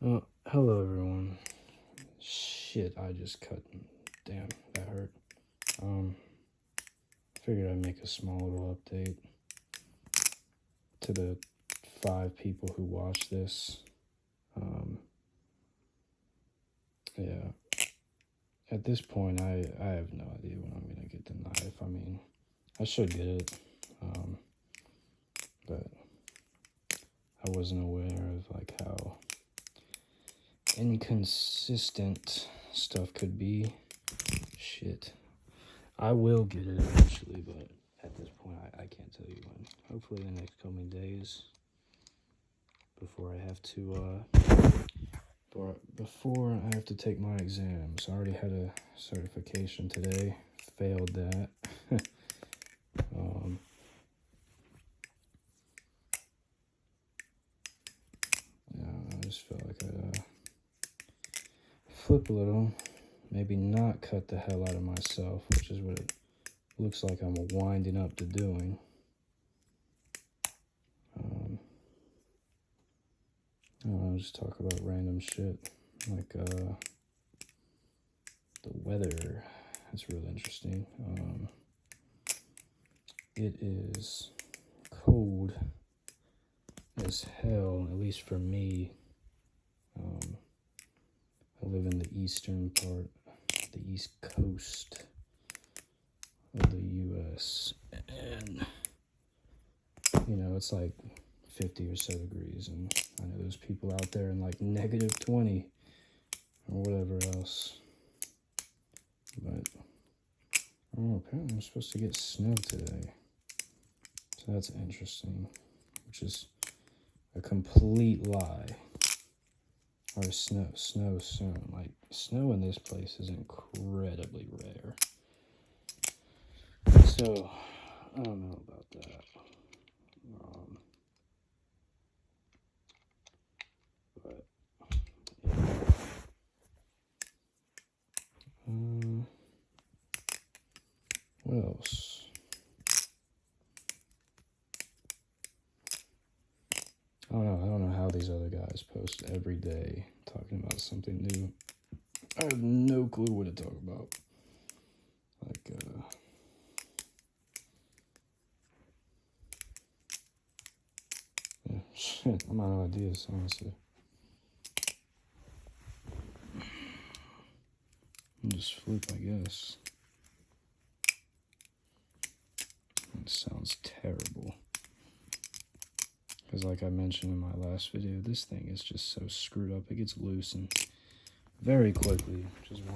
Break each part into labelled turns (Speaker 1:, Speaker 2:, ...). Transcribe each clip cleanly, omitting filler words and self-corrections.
Speaker 1: Hello everyone. Shit, I just cut. Damn, that hurt. Figured I'd make a small little update to the 5 people who watch this. Yeah. At this point, I have no idea when I'm gonna get the knife. I mean, I should get it, but I wasn't aware of like how inconsistent stuff could be. Shit. I will get it eventually, but at this point, I can't tell you when. Hopefully in the next coming days, before I have to, before I have to take my exams. I already had a certification today, failed that. Yeah, I just felt like I'd flip a little, maybe not cut the hell out of myself, which is what it looks like I'm winding up to doing. I'll just talk about random shit, like the weather. It's really interesting. It is cold as hell, at least for me. I live in the eastern part, the east coast of the U.S., and you know, it's like 50 or so degrees, and I know there's people out there in like negative 20 or whatever else. But I don't know, apparently I'm supposed to get snow today, so that's interesting, which is a complete lie. Or snow soon. Like, snow in this place is incredibly rare. So, I don't know about that. But, yeah. What else? I don't know how these other guys post every day talking about something new. I have no clue what to talk about. Like, yeah, shit, I'm out of ideas, honestly. I'll just flip, I guess. It sounds terrible. Because like I mentioned in my last video, this thing is just so screwed up. It gets loose and very quickly, which is why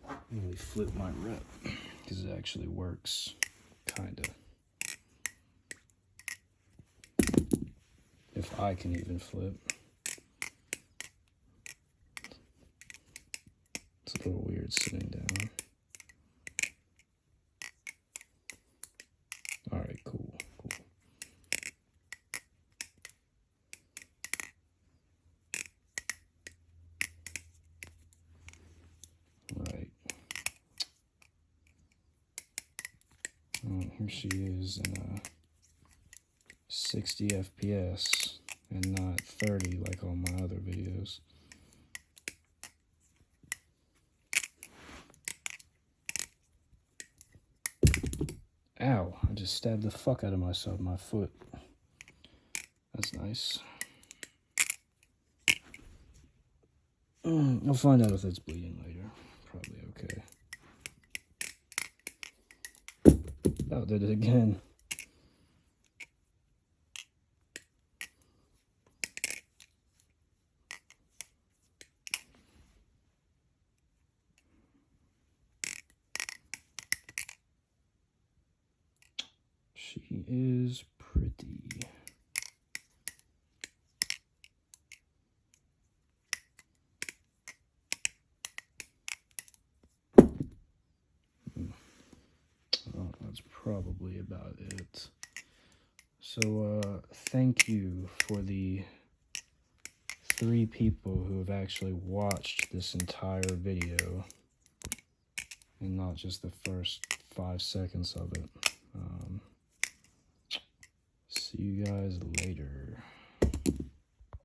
Speaker 1: I really flip my rep, because it actually works, kind of. If I can even flip. It's a little weird sitting down. Alright, cool. Right. Here she is in 60 FPS and not 30 like all my other videos. Ow, I just stabbed the fuck out of myself, my foot. That's nice. I'll find out if it's bleeding later. Probably okay. Oh, did it again. She is pretty. Well, that's probably about it. So, thank you for the 3 people who have actually watched this entire video and not just the first 5 seconds of it. See you guys later.